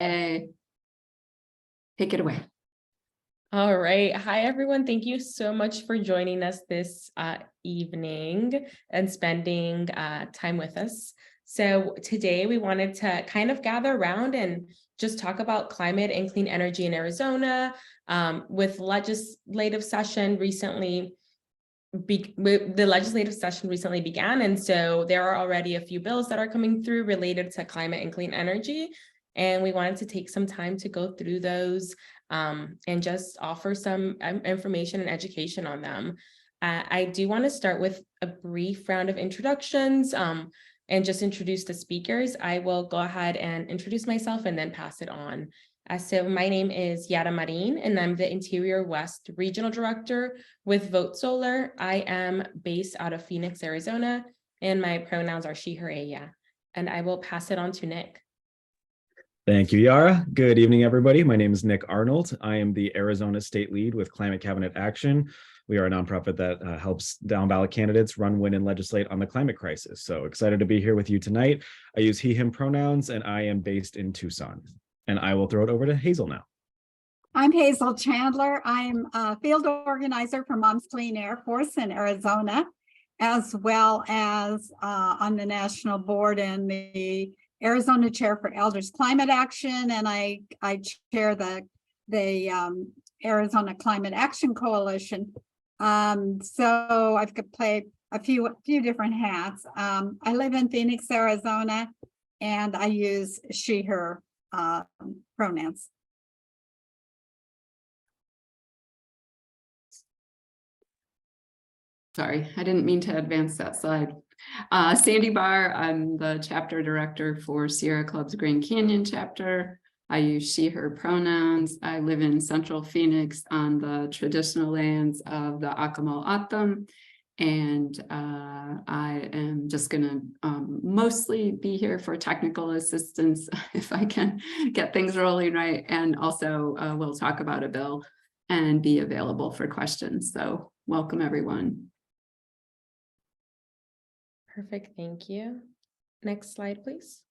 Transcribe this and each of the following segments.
Take it away. All right. Hi, everyone. Thank you so much for joining us this evening and spending time with us. So today we wanted to kind of gather around and just talk about climate and clean energy in Arizona with legislative session recently. The legislative session recently began, and so there are already a few bills that are coming through related to climate and clean energy. And we wanted to take some time to go through those and just offer some information and education on them. I do want to start with a brief round of introductions and just introduce the speakers. I will go ahead and introduce myself and then pass it on. So my name is Yara Marin, and I'm the Interior West Regional Director with Vote Solar. I am based out of Phoenix, Arizona, and my pronouns are she, her, ella. And I will pass it on to Nick. Thank you, Yara. Good evening, everybody. My name is Nick Arnold. I am the Arizona State Lead with Climate Cabinet Action. We are a nonprofit that helps down-ballot candidates run, win, and legislate on the climate crisis. So excited to be here with you tonight. I use he, him pronouns, and I am based in Tucson. And I will throw it over to Hazel now. I'm Hazel Chandler. I'm a field organizer for Moms Clean Air Force in Arizona, as well as on the national board and the Arizona Chair for Elders Climate Action, and I chair the Arizona Climate Action Coalition. So I've played a few different hats. I live in Phoenix, Arizona, and I use she, her pronouns. Sorry, I didn't mean to advance that slide. Sandy Barr, I'm the chapter director for Sierra Club's Grand Canyon chapter. I use she, her pronouns. I live in Central Phoenix on the traditional lands of the Acamo Atam. And I am just gonna mostly be here for technical assistance if I can get things rolling right. And also we'll talk about a bill and be available for questions. So welcome, everyone. Perfect, thank you. Next slide, please.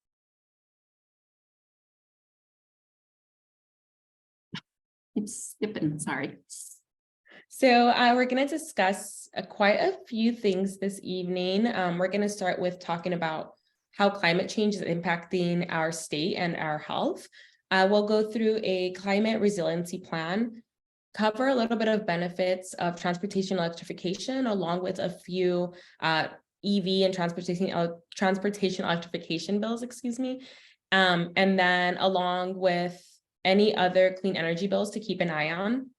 Keep skipping, sorry. So we're going to discuss quite a few things this evening. We're going to start with talking about how climate change is impacting our state and our health. We'll go through a climate resiliency plan, cover a little bit of benefits of transportation electrification, along with a few EV and transportation electrification bills, and then along with any other clean energy bills to keep an eye on.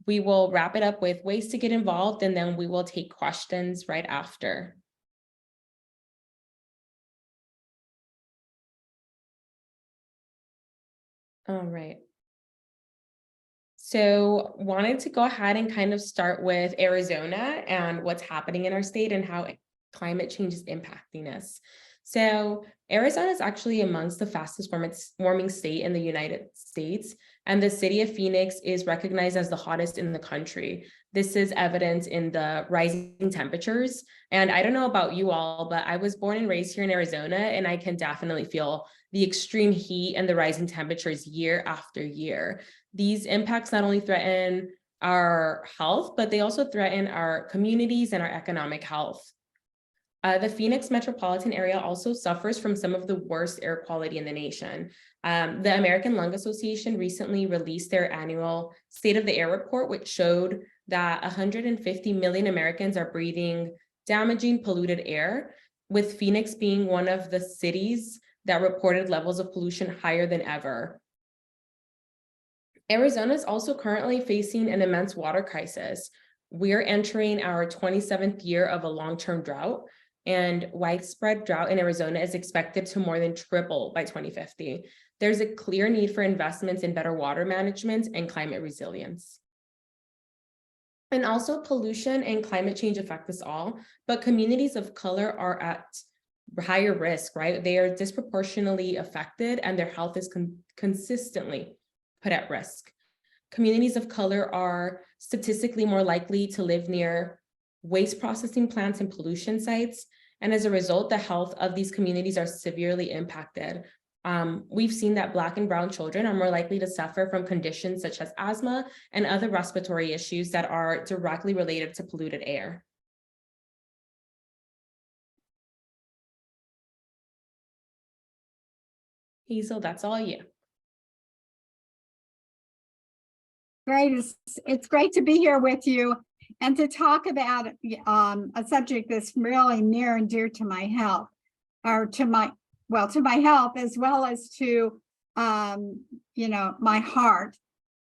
We will wrap it up with ways to get involved, and then we will take questions right after. All right. So wanted to go ahead and kind of start with Arizona and what's happening in our state and how climate change is impacting us. So Arizona is actually amongst the fastest warming state in the United States, and the city of Phoenix is recognized as the hottest in the country. This is evident in the rising temperatures. And I don't know about you all, but I was born and raised here in Arizona, and I can definitely feel the extreme heat and the rising temperatures year after year. These impacts not only threaten our health, but they also threaten our communities and our economic health. The Phoenix metropolitan area also suffers from some of the worst air quality in the nation. The American Lung Association recently released their annual State of the Air report, which showed that 150 million Americans are breathing damaging polluted air, with Phoenix being one of the cities that reported levels of pollution higher than ever. Arizona is also currently facing an immense water crisis. We're entering our 27th year of a long-term drought, and widespread drought in Arizona is expected to more than triple by 2050. There's a clear need for investments in better water management and climate resilience. And also pollution and climate change affect us all, but communities of color are at higher risk, right? They are disproportionately affected and their health is consistently put at risk. Communities of color are statistically more likely to live near waste processing plants and pollution sites. And as a result, the health of these communities are severely impacted. We've seen that Black and brown children are more likely to suffer from conditions such as asthma and other respiratory issues that are directly related to polluted air. Hazel, that's all you. Great. It's great to be here with you and to talk about a subject that's really near and dear to my health, or to my health, as well as to my heart.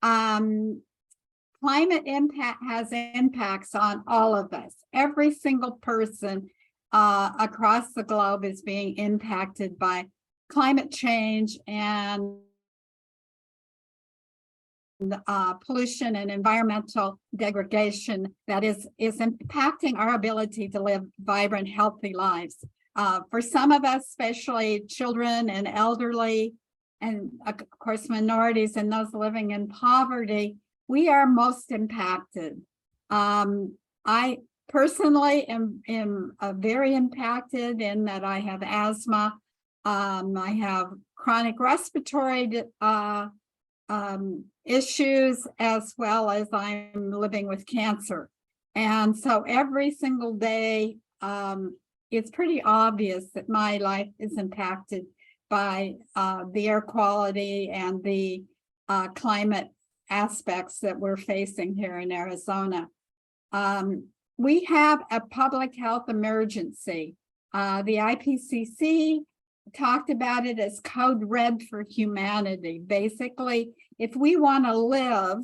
Climate impact has impacts on all of us. Every single person across the globe is being impacted by climate change and pollution and environmental degradation that is impacting our ability to live vibrant, healthy lives. For some of us, especially children and elderly, and of course minorities and those living in poverty, we are most impacted. I personally am very impacted in that I have asthma. I have chronic respiratory issues, as well as I'm living with cancer. And so every single day, it's pretty obvious that my life is impacted by the air quality and the climate aspects that we're facing here in Arizona. We have a public health emergency. The IPCC talked about it as code red for humanity. Basically, if we want to live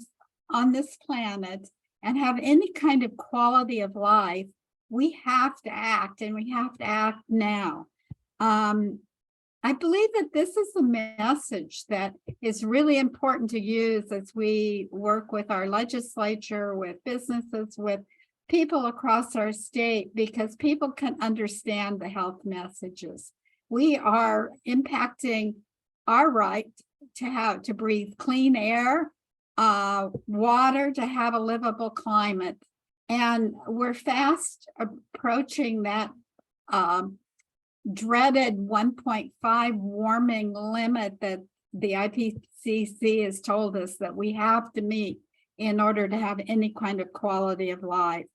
on this planet and have any kind of quality of life, we have to act, and we have to act now. I believe that this is a message that is really important to use as we work with our legislature, with businesses, with people across our state, because people can understand the health messages. We are impacting our right to breathe clean air, water, to have a livable climate. And we're fast approaching that dreaded 1.5 warming limit that the IPCC has told us that we have to meet in order to have any kind of quality of life.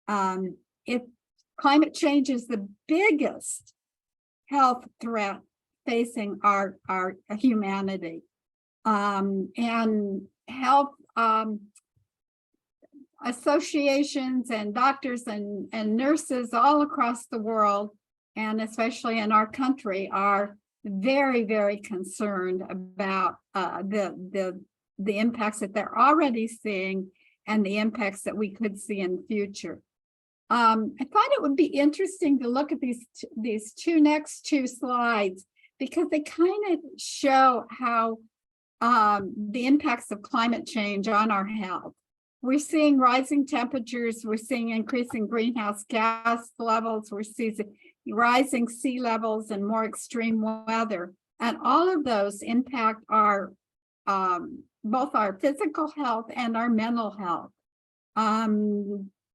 If climate change is the biggest health threat facing our humanity, and health associations and doctors and nurses all across the world, and especially in our country, are very, very concerned about the impacts that they're already seeing and the impacts that we could see in the future. I thought it would be interesting to look at these next two slides, because they kind of show how the impacts of climate change on our health. We're seeing rising temperatures, we're seeing increasing greenhouse gas levels, we're seeing rising sea levels and more extreme weather. And all of those impact our both our physical health and our mental health.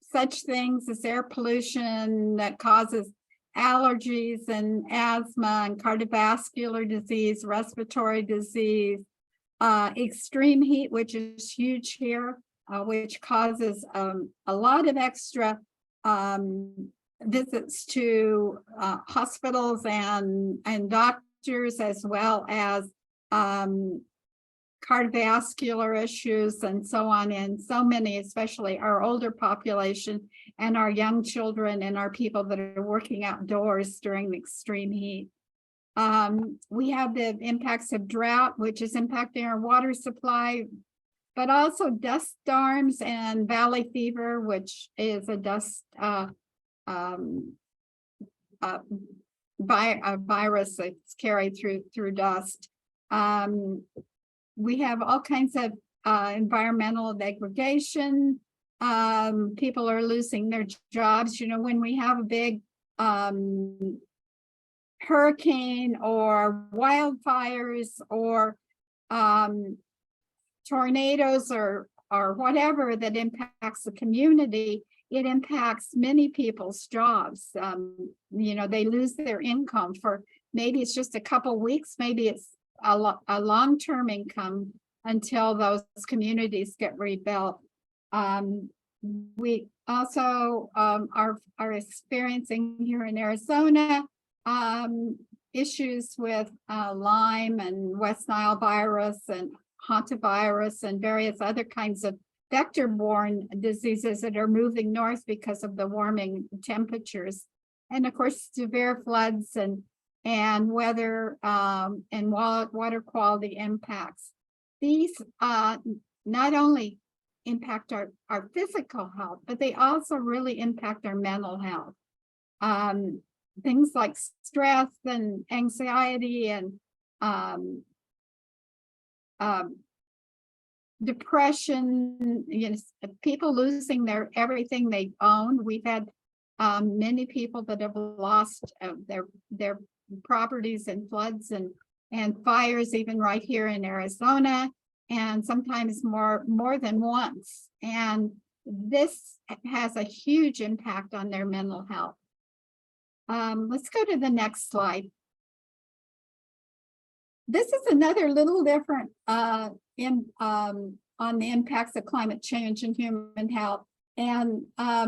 Such things as air pollution that causes allergies and asthma and cardiovascular disease, respiratory disease, extreme heat, which is huge here, which causes a lot of extra visits to hospitals and doctors, as well as cardiovascular issues and so on, and so many, especially our older population and our young children and our people that are working outdoors during the extreme heat. We have the impacts of drought, which is impacting our water supply, but also dust storms and valley fever, which is a dust virus that's carried through dust. We have all kinds of environmental degradation. People are losing their jobs. You know, when we have a big hurricane or wildfires or tornadoes or whatever that impacts the community, it impacts many people's jobs. You know, they lose their income for maybe it's just a couple weeks, maybe it's a long-term income until those communities get rebuilt. We also are experiencing here in Arizona issues with Lyme and West Nile virus and hantavirus and various other kinds of vector-borne diseases that are moving north because of the warming temperatures. And of course, severe floods and weather and water quality impacts. These not only impact our physical health, but they also really impact our mental health. Things like stress and anxiety and depression, people losing everything they own. We've had many people that have lost their properties in floods and fires, even right here in Arizona, and sometimes more than once. And this has a huge impact on their mental health. Let's go to the next slide. This is another little different on the impacts of climate change and human health. And I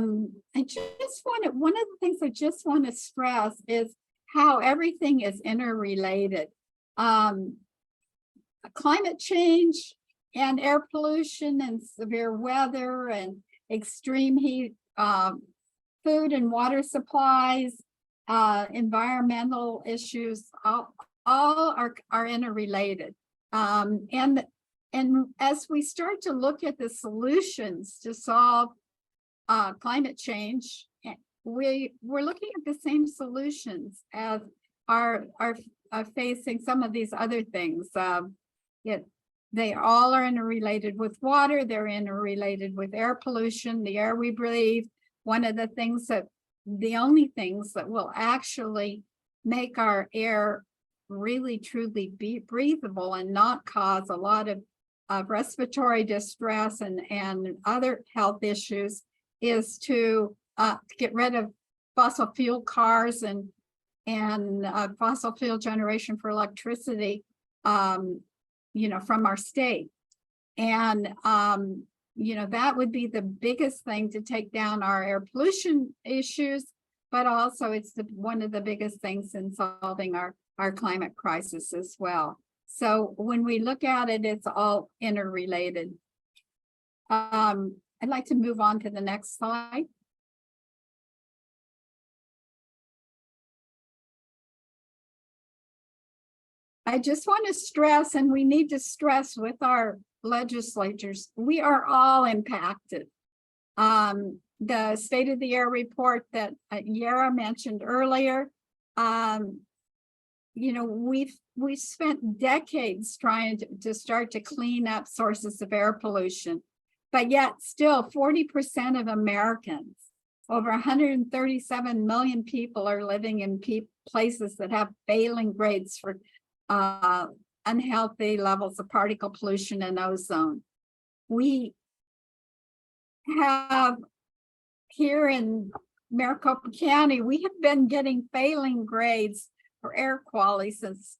just one of the things I just want to stress is how everything is interrelated. Climate change and air pollution and severe weather and extreme heat, food and water supplies, environmental issues, all are interrelated. And as we start to look at the solutions to solve climate change, we're looking at the same solutions as are facing some of these other things. They all are interrelated with water. They're interrelated with air pollution, the air we breathe. One of the only things that will actually make our air really truly be breathable and not cause a lot of respiratory distress and other health issues is to get rid of fossil fuel cars and fossil fuel generation for electricity, from our state. And, that would be the biggest thing to take down our air pollution issues, but also it's one of the biggest things in solving our climate crisis as well. So when we look at it, it's all interrelated. I'd like to move on to the next slide. I just want to stress, and we need to stress with our legislatures, we are all impacted. The State of the Air report that Yara mentioned earlier, we've spent decades trying to start to clean up sources of air pollution, but yet still 40% of Americans, over 137 million people, are living in places that have failing grades for unhealthy levels of particle pollution and ozone. We have here in Maricopa County, we have been getting failing grades for air quality since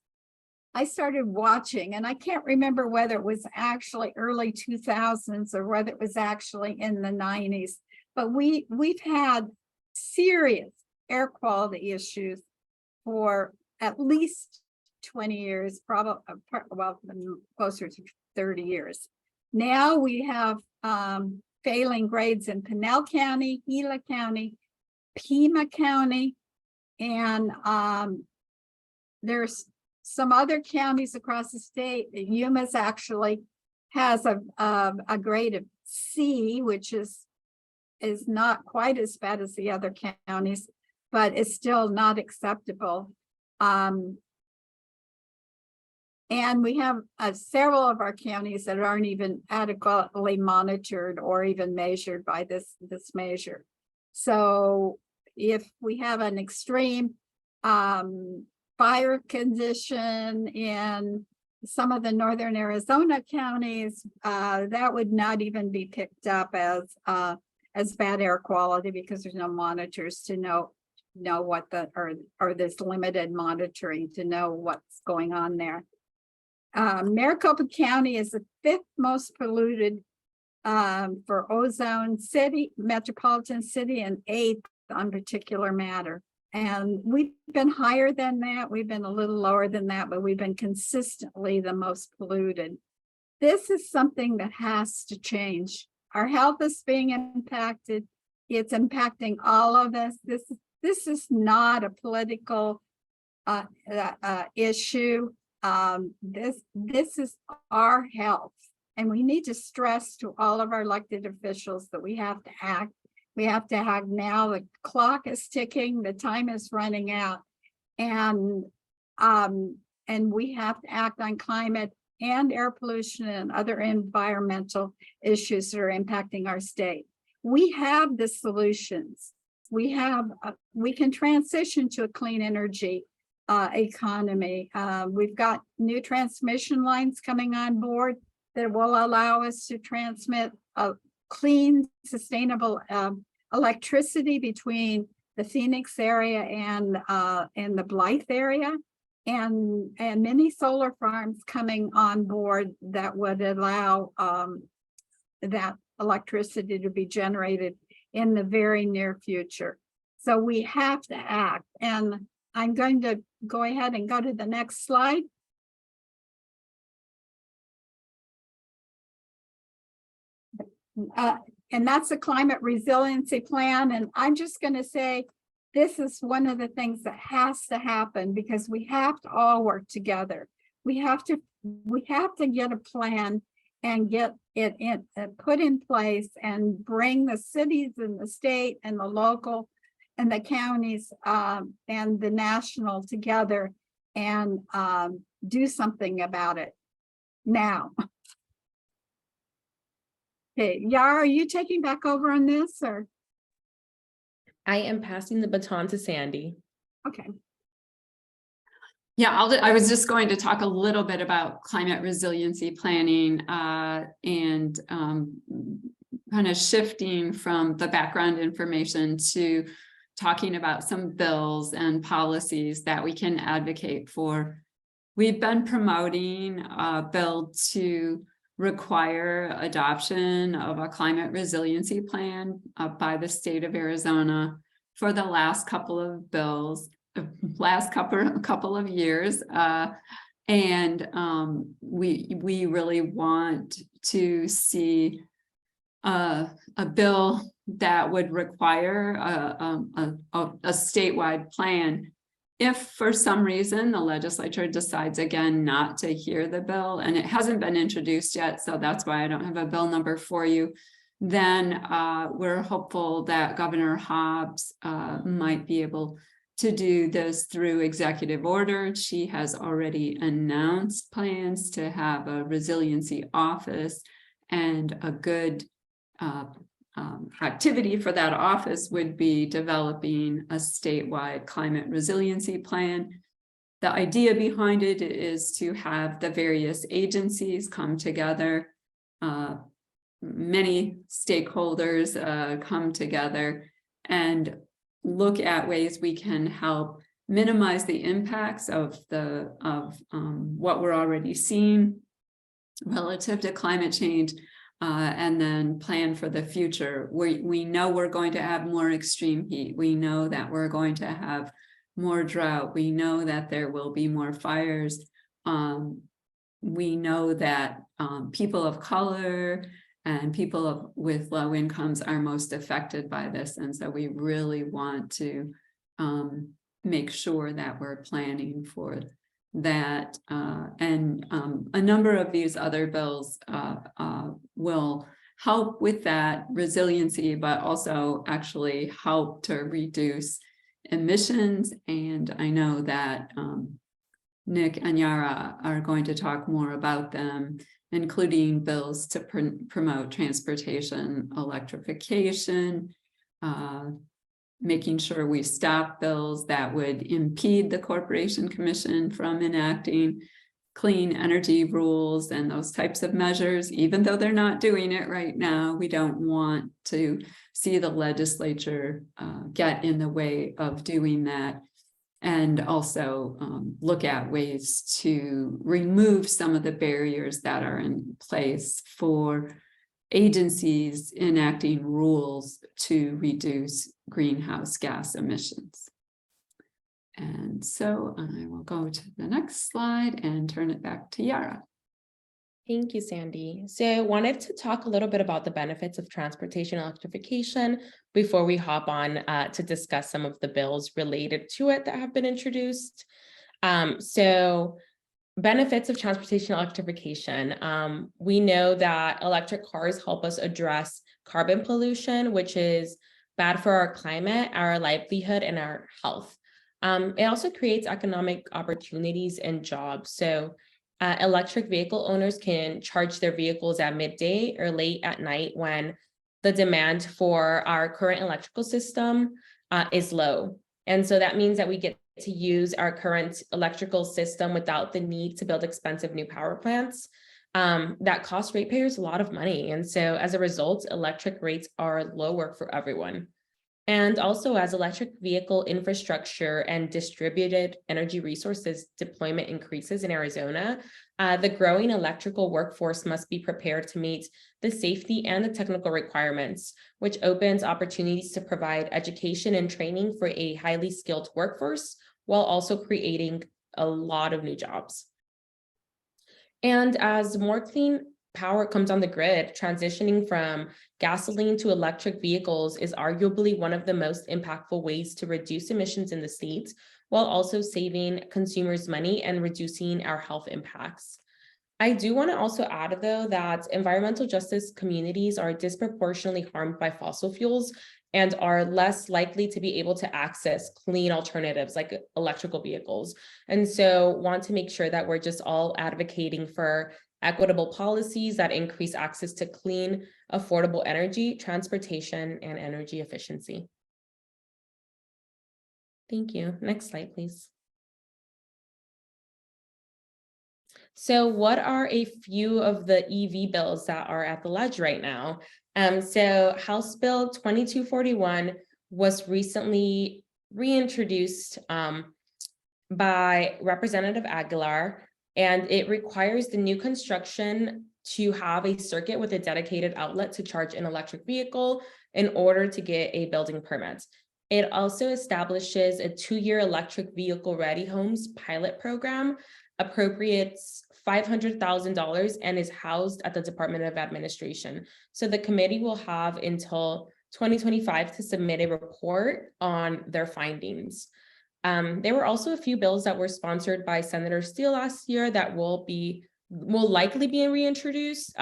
I started watching, and I can't remember whether it was actually early 2000s or whether it was actually in the 90s, but we've had serious air quality issues for at least 20 years, probably, well, closer to 30 years. Now we have failing grades in Pinal County, Gila County, Pima County, and there's some other counties across the state. Yuma's actually has a grade of C, which is not quite as bad as the other counties, but it's still not acceptable. And we have several of our counties that aren't even adequately monitored or even measured by this measure. So if we have an extreme fire condition in some of the northern Arizona counties, that would not even be picked up as bad air quality because there's no monitors to know know what or this limited monitoring to know what's going on there. Maricopa County is the 5th most polluted for ozone city, metropolitan city, and 8th on particular matter. And we've been higher than that. We've been a little lower than that, but we've been consistently the most polluted. This is something that has to change. Our health is being impacted. It's impacting all of us. This is not a political issue. This is our health. And we need to stress to all of our elected officials that we have to act. We have to act now. The clock is ticking. The time is running out. And we have to act on climate and air pollution and other environmental issues that are impacting our state. We have the solutions. We can transition to a clean energy economy. We've got new transmission lines coming on board that will allow us to transmit clean, sustainable electricity between the Phoenix area and the Blythe area, and many solar farms coming on board that would allow that electricity to be generated in the very near future. So we have to act, and I'm going to go ahead and go to the next slide. And that's the climate resiliency plan. And I'm just going to say, this is one of the things that has to happen, because we have to all work together. We have to get a plan and get it put in place and bring the cities and the state and the local and the counties and the national together and do something about it now. Okay, Yara, are you taking back over on this, or? I am passing the baton to Sandy. Okay. Yeah, I was just going to talk a little bit about climate resiliency planning and kind of shifting from the background information to talking about some bills and policies that we can advocate for. We've been promoting a bill to require adoption of a climate resiliency plan by the state of Arizona for the last couple of bills, couple of years, and we really want to see a bill that would require a statewide plan. If for some reason the legislature decides again not to hear the bill, and it hasn't been introduced yet, so that's why I don't have a bill number for you, then we're hopeful that Governor Hobbs might be able to do this through executive order. She has already announced plans to have a resiliency office, and a good activity for that office would be developing a statewide climate resiliency plan. The idea behind it is to have the various agencies come together, many stakeholders come together and look at ways we can help minimize the impacts of what we're already seeing relative to climate change, and then plan for the future. We know we're going to have more extreme heat. We know that we're going to have more drought. We know that there will be more fires. We know that people of color and people with low incomes are most affected by this. And so we really want to make sure that we're planning for that, and a number of these other bills will help with that resiliency, but also actually help to reduce emissions. And I know that Nick and Yara are going to talk more about them, including bills to promote transportation electrification, making sure we stop bills that would impede the Corporation Commission from enacting clean energy rules and those types of measures, even though they're not doing it right now. We don't want to see the legislature get in the way of doing that. And also look at ways to remove some of the barriers that are in place for agencies enacting rules to reduce greenhouse gas emissions. And so I will go to the next slide and turn it back to Yara. Thank you, Sandy. So I wanted to talk a little bit about the benefits of transportation electrification before we hop on to discuss some of the bills related to it that have been introduced. So benefits of transportation electrification. We know that electric cars help us address carbon pollution, which is bad for our climate, our livelihood, and our health. It also creates economic opportunities and jobs. So electric vehicle owners can charge their vehicles at midday or late at night when the demand for our current electrical system is low. And so that means that we get to use our current electrical system without the need to build expensive new power plants that cost ratepayers a lot of money. And so as a result, electric rates are lower for everyone. And also, as electric vehicle infrastructure and distributed energy resources deployment increases in Arizona, the growing electrical workforce must be prepared to meet the safety and the technical requirements, which opens opportunities to provide education and training for a highly skilled workforce, while also creating a lot of new jobs. And as more clean power comes on the grid, transitioning from gasoline to electric vehicles is arguably one of the most impactful ways to reduce emissions in the state, while also saving consumers money and reducing our health impacts. I do want to also add, though, that environmental justice communities are disproportionately harmed by fossil fuels and are less likely to be able to access clean alternatives like electrical vehicles. And so want to make sure that we're just all advocating for equitable policies that increase access to clean, affordable energy, transportation, and energy efficiency. Thank you. Next slide, please. So what are a few of the EV bills that are at the ledge right now? So House Bill 2241 was recently reintroduced by Representative Aguilar, and it requires the new construction to have a circuit with a dedicated outlet to charge an electric vehicle in order to get a building permit. It also establishes a 2-year electric vehicle ready homes pilot program, appropriates $500,000, and is housed at the Department of Administration. So the committee will have until 2025 to submit a report on their findings. There were also a few bills that were sponsored by Senator Steele last year that will likely be reintroduced.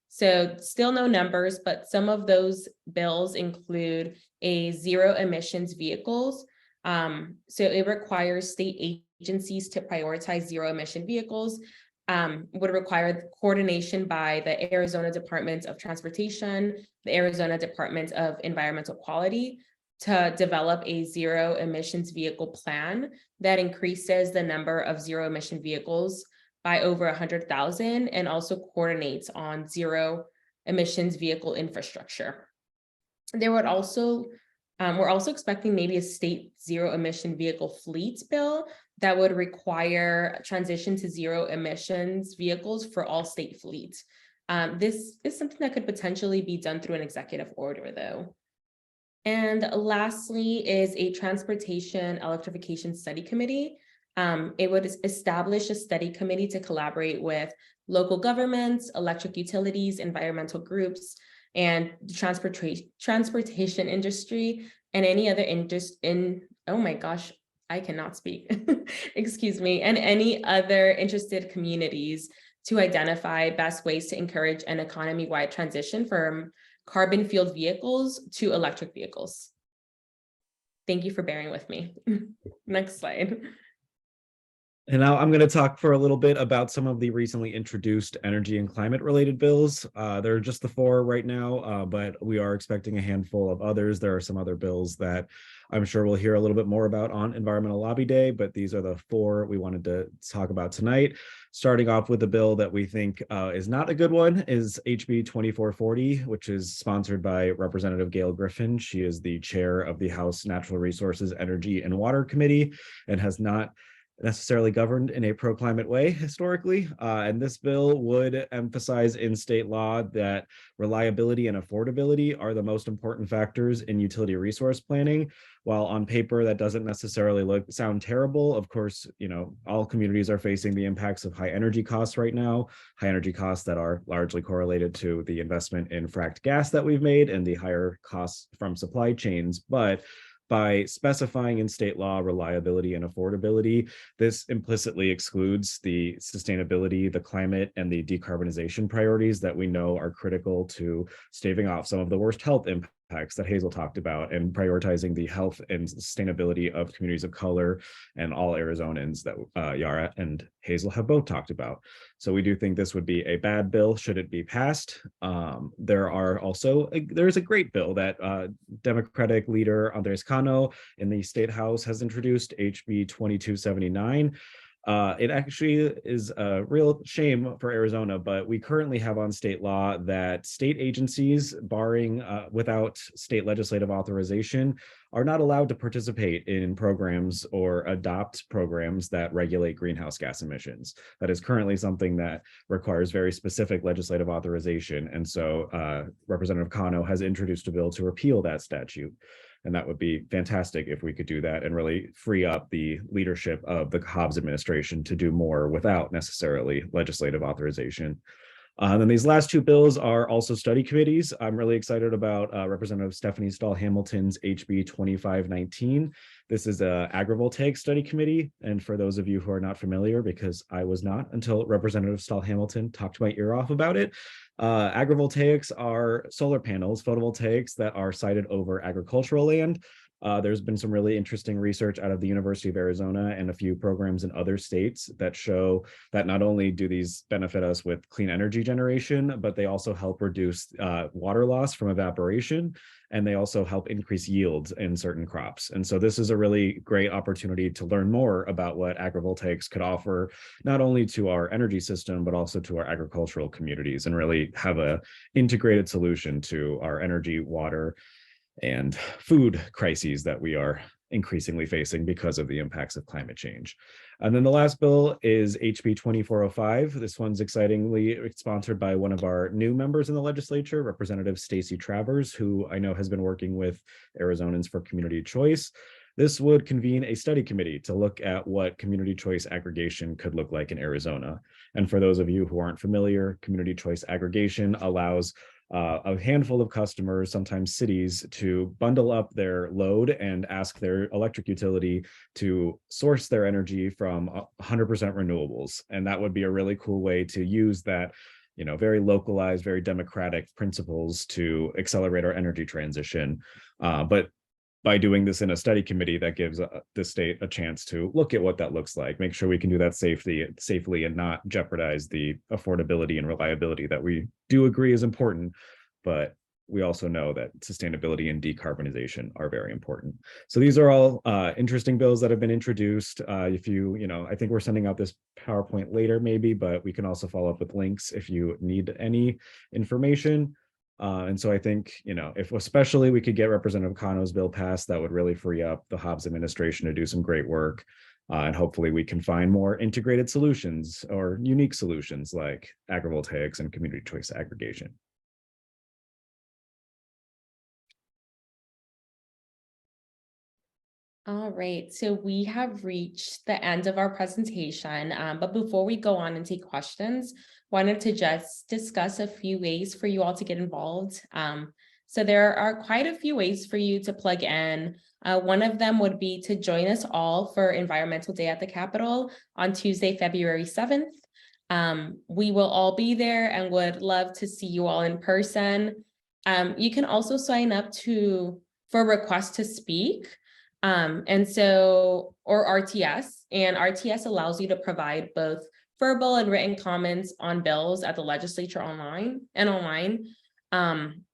So still no numbers, but some of those bills include a zero emissions vehicles. So it requires state agencies to prioritize zero emission vehicles, would require coordination by the Arizona Department of Transportation, the Arizona Department of Environmental Quality, to develop a zero emissions vehicle plan that increases the number of zero emission vehicles by over 100,000 and also coordinates on zero emissions vehicle infrastructure. There would also, we're also expecting maybe a state zero emission vehicle fleet bill that would require transition to zero emissions vehicles for all state fleets. This is something that could potentially be done through an executive order, though. And lastly is a transportation electrification study committee. It would establish a study committee to collaborate with local governments, electric utilities, environmental groups, and the transportation industry, and any other oh my gosh, I cannot speak, excuse me, and any other interested communities to identify best ways to encourage an economy-wide transition from carbon-fueled vehicles to electric vehicles. Thank you for bearing with me. Next slide. And now I'm going to talk for a little bit about some of the recently introduced energy and climate related bills. There are just the 4 right now, but we are expecting a handful of others. There are some other bills that I'm sure we'll hear a little bit more about on Environmental Lobby Day, but these are the 4 we wanted to talk about tonight. Starting off with a bill that we think is not a good one is HB 2440, which is sponsored by Representative Gail Griffin. She is the chair of the House Natural Resources, Energy, and Water Committee and has not necessarily governed in a pro-climate way historically. And this bill would emphasize in state law that reliability and affordability are the most important factors in utility resource planning. While on paper that doesn't necessarily sound terrible, of course, all communities are facing the impacts of high energy costs right now, high energy costs that are largely correlated to the investment in fracked gas that we've made and the higher costs from supply chains. But by specifying in state law reliability and affordability, this implicitly excludes the sustainability, the climate, and the decarbonization priorities that we know are critical to staving off some of the worst health impacts that Hazel talked about and prioritizing the health and sustainability of communities of color and all Arizonans that Yara and Hazel have both talked about. So we do think this would be a bad bill should it be passed. There's a great bill that Democratic leader Andres Cano in the State House has introduced, HB 2279. It actually is a real shame for Arizona, but we currently have on state law that state agencies, barring without state legislative authorization, are not allowed to participate in programs or adopt programs that regulate greenhouse gas emissions. That is currently something that requires very specific legislative authorization. And so Representative Cano has introduced a bill to repeal that statute. And that would be fantastic if we could do that and really free up the leadership of the Hobbs administration to do more without necessarily legislative authorization. Then these last two bills are also study committees. I'm really excited about Representative Stephanie Stahl-Hamilton's HB 2519. This is an agrivoltaic study committee. And for those of you who are not familiar, because I was not until Representative Stahl-Hamilton talked my ear off about it, agrivoltaics are solar panels, photovoltaics that are sited over agricultural land. There's been some really interesting research out of the University of Arizona and a few programs in other states that show that not only do these benefit us with clean energy generation, but they also help reduce water loss from evaporation, and they also help increase yields in certain crops. And so this is a really great opportunity to learn more about what agrivoltaics could offer, not only to our energy system, but also to our agricultural communities, and really have a integrated solution to our energy, water, and food crises that we are increasingly facing because of the impacts of climate change. And then the last bill is HB 2405. This one's excitingly sponsored by one of our new members in the legislature, Representative Stacey Travers, who I know has been working with Arizonans for Community Choice. This would convene a study committee to look at what community choice aggregation could look like in Arizona. And for those of you who aren't familiar, community choice aggregation allows a handful of customers, sometimes cities, to bundle up their load and ask their electric utility to source their energy from 100% renewables. And that would be a really cool way to use that, very localized, very democratic principles to accelerate our energy transition. But by doing this in a study committee, that gives the state a chance to look at what that looks like, make sure we can do that safely and not jeopardize the affordability and reliability that we do agree is important. But we also know that sustainability and decarbonization are very important. So these are all interesting bills that have been introduced. I think we're sending out this PowerPoint later maybe, but we can also follow up with links if you need any information. And so I think, if especially we could get Representative Cano's bill passed, that would really free up the Hobbs administration to do some great work. And hopefully we can find more integrated solutions or unique solutions like agrivoltaics and community choice aggregation. All right, so we have reached the end of our presentation, but before we go on and take questions, wanted to just discuss a few ways for you all to get involved. So there are quite a few ways for you to plug in. One of them would be to join us all for Environmental Day at the Capitol on Tuesday, February 7th. We will all be there and would love to see you all in person. You can also sign up for a request to speak. Or RTS, and RTS allows you to provide both verbal and written comments on bills at the legislature online.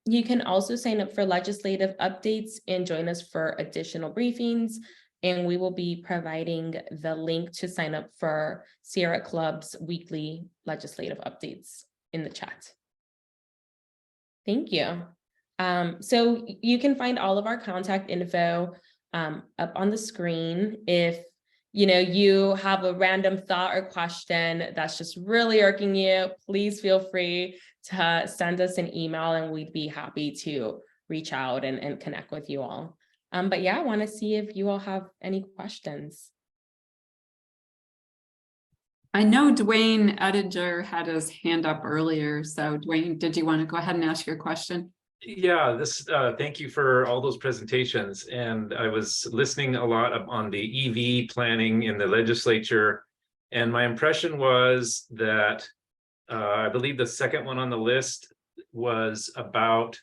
You can also sign up for legislative updates and join us for additional briefings. and we will be providing the link to sign up for Sierra Club's weekly legislative updates in the chat. Thank you. So you can find all of our contact info up on the screen. If you have a random thought or question that's just really irking you, please feel free to send us an email and we'd be happy to reach out and connect with you all. But yeah, I want to see if you all have any questions. I know Dwayne Edinger had his hand up earlier. So Dwayne, did you want to go ahead and ask your question? Yeah, thank you for all those presentations. And I was listening a lot on the EV planning in the legislature. And my impression was that I believe the second one on the list was about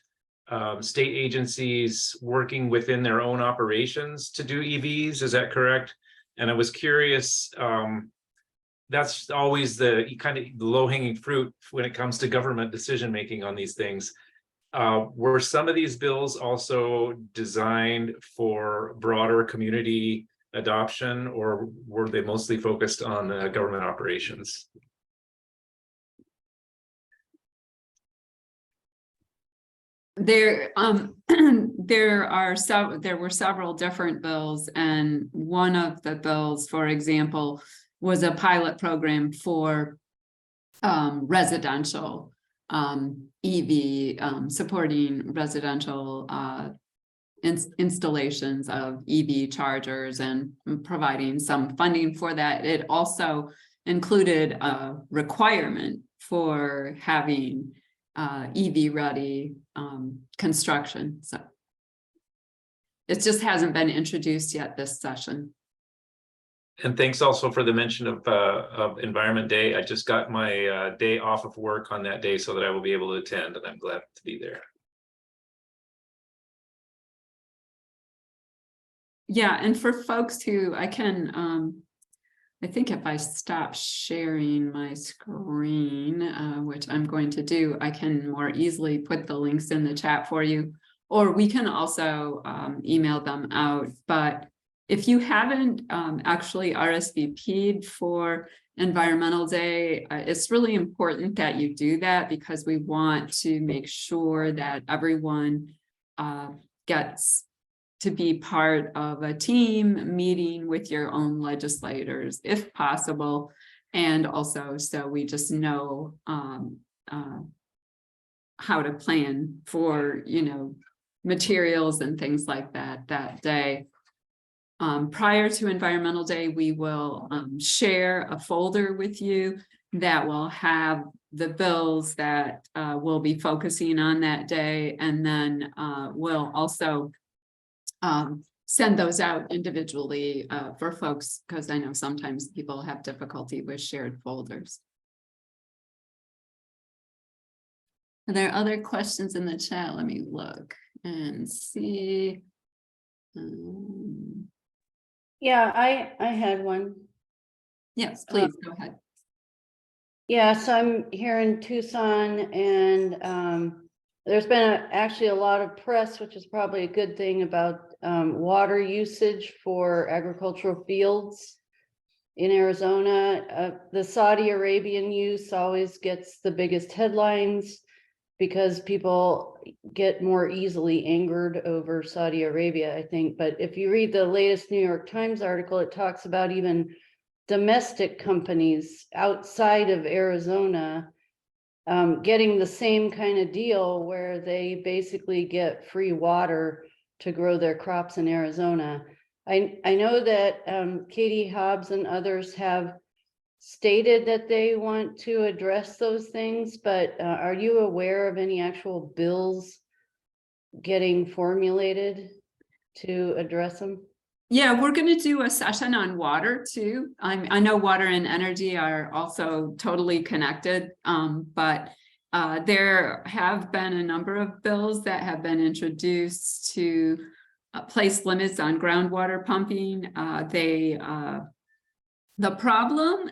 state agencies working within their own operations to do EVs. Is that correct? And I was curious, that's always the kind of low-hanging fruit when it comes to government decision-making on these things. Were some of these bills also designed for broader community adoption, or were they mostly focused on government operations? There were several different bills, and one of the bills, for example, was a pilot program for residential EV, supporting residential installations of EV chargers and providing some funding for that. It also included a requirement for having EV ready construction. So it just hasn't been introduced yet this session. And thanks also for the mention of Environment Day. I just got my day off of work on that day so that I will be able to attend, and I'm glad to be there. Yeah, and for folks who I think if I stop sharing my screen, which I'm going to do, I can more easily put the links in the chat for you, or we can also email them out. But if you haven't actually RSVP'd for Environmental Day, it's really important that you do that, because we want to make sure that everyone gets to be part of a team meeting with your own legislators, if possible. And also, so we just know how to plan for, materials and things like that day. Prior to Environmental Day, we will share a folder with you that will have the bills that we'll be focusing on that day. And then we'll also send those out individually for folks, because I know sometimes people have difficulty with shared folders. Are there other questions in the chat? Let me look and see. Yeah, I had one. Yes, please go ahead. Yeah, so I'm here in Tucson, and there's been actually a lot of press, which is probably a good thing, about water usage for agricultural fields in Arizona. The Saudi Arabian use always gets the biggest headlines because people get more easily angered over Saudi Arabia, I think. But if you read the latest New York Times article, it talks about even domestic companies outside of Arizona getting the same kind of deal, where they basically get free water to grow their crops in Arizona. I know that Katie Hobbs and others have stated that they want to address those things, but are you aware of any actual bills getting formulated to address them? Yeah, we're going to do a session on water too. I know water and energy are also totally connected, but there have been a number of bills that have been introduced to place limits on groundwater pumping. The problem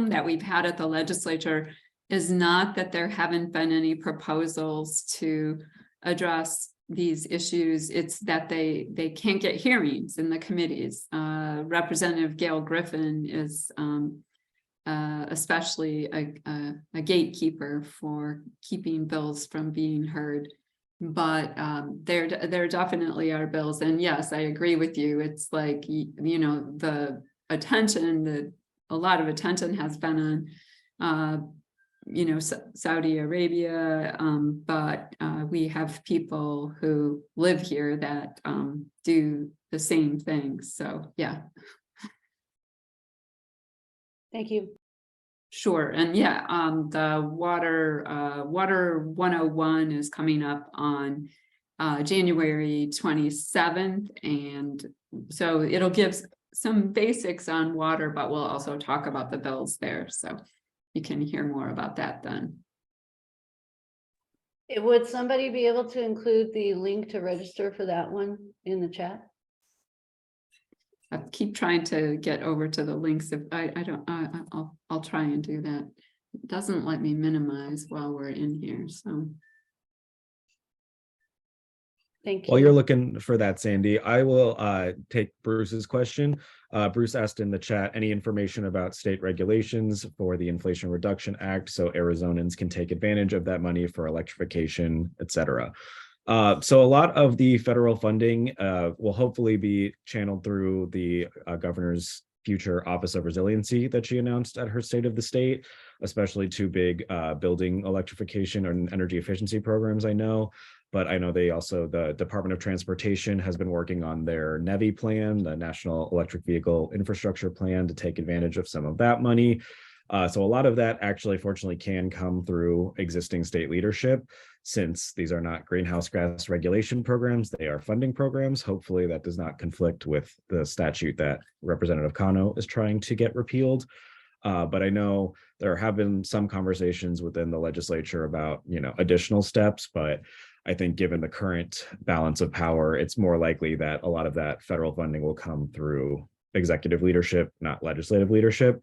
that we've had at the legislature is not that there haven't been any proposals to address these issues, it's that they can't get hearings in the committees. Representative Gail Griffin is especially a gatekeeper for keeping bills from being heard. But there definitely are bills, and yes, I agree with you. It's like, you know, the attention, a lot of attention has been on you know, Saudi Arabia, but we have people who live here that do the same things. So yeah. Thank you. Sure. And yeah, the water 101 is coming up on January 27th. And so it'll give some basics on water, but we'll also talk about the bills there. So you can hear more about that then. Would somebody be able to include the link to register for that one in the chat? I keep trying to get over to the links. If I'll try and do that. It doesn't let me minimize while we're in here. So thank you. While you're looking for that, Sandy, I will take Bruce's question. Bruce asked in the chat, any information about state regulations for the Inflation Reduction Act so Arizonans can take advantage of that money for electrification, et cetera. So a lot of the federal funding will hopefully be channeled through the governor's future Office of Resiliency that she announced at her State of the State, especially two big building electrification and energy efficiency programs, I know. But I know the Department of Transportation has been working on their NEVI plan, the National Electric Vehicle Infrastructure Plan, to take advantage of some of that money. So a lot of that actually, fortunately, can come through existing state leadership, since these are not greenhouse gas regulation programs, they are funding programs. Hopefully that does not conflict with the statute that Representative Cano is trying to get repealed. But I know there have been some conversations within the legislature about, you know, additional steps, but I think given the current balance of power, it's more likely that a lot of that federal funding will come through executive leadership, not legislative leadership.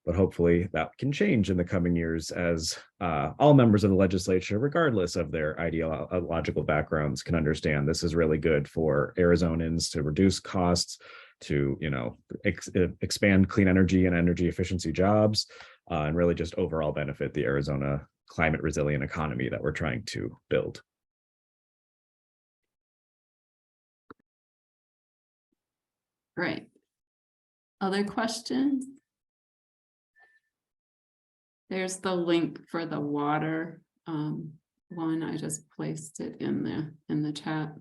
But hopefully that can change in the coming years as all members of the legislature, regardless of their ideological backgrounds, can understand this is really good for Arizonans to reduce costs, to, you know, expand clean energy and energy efficiency jobs, and really just overall benefit the Arizona climate resilient economy that we're trying to build. Great. Other questions? There's the link for the water one. I just placed it in the chat.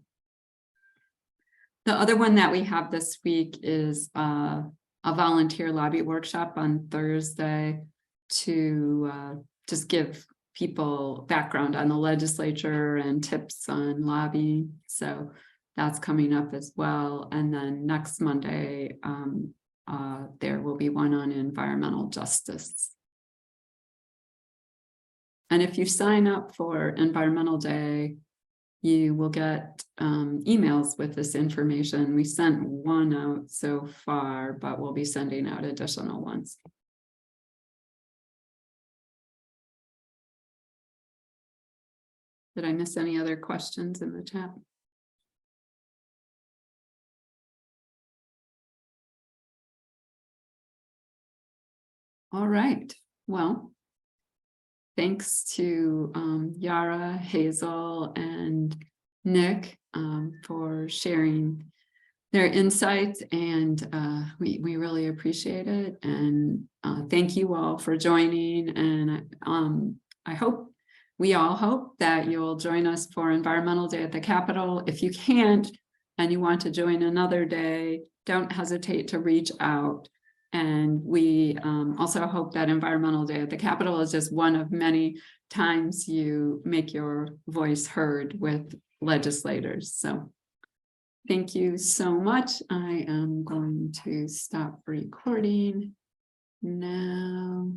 The other one that we have this week is a volunteer lobby workshop on Thursday to just give people background on the legislature and tips on lobbying. So that's coming up as well. And then next Monday, there will be one on environmental justice. And if you sign up for Environmental Day, you will get emails with this information. We sent one out so far, but we'll be sending out additional ones. Did I miss any other questions in the chat? All right, well, thanks to Yara, Hazel, and Nick for sharing their insights, and we really appreciate it. And thank you all for joining. And we all hope that you'll join us for Environmental Day at the Capitol. If you can't and you want to join another day, don't hesitate to reach out. And we also hope that Environmental Day at the Capitol is just one of many times you make your voice heard with legislators. So thank you so much. I am going to stop recording now.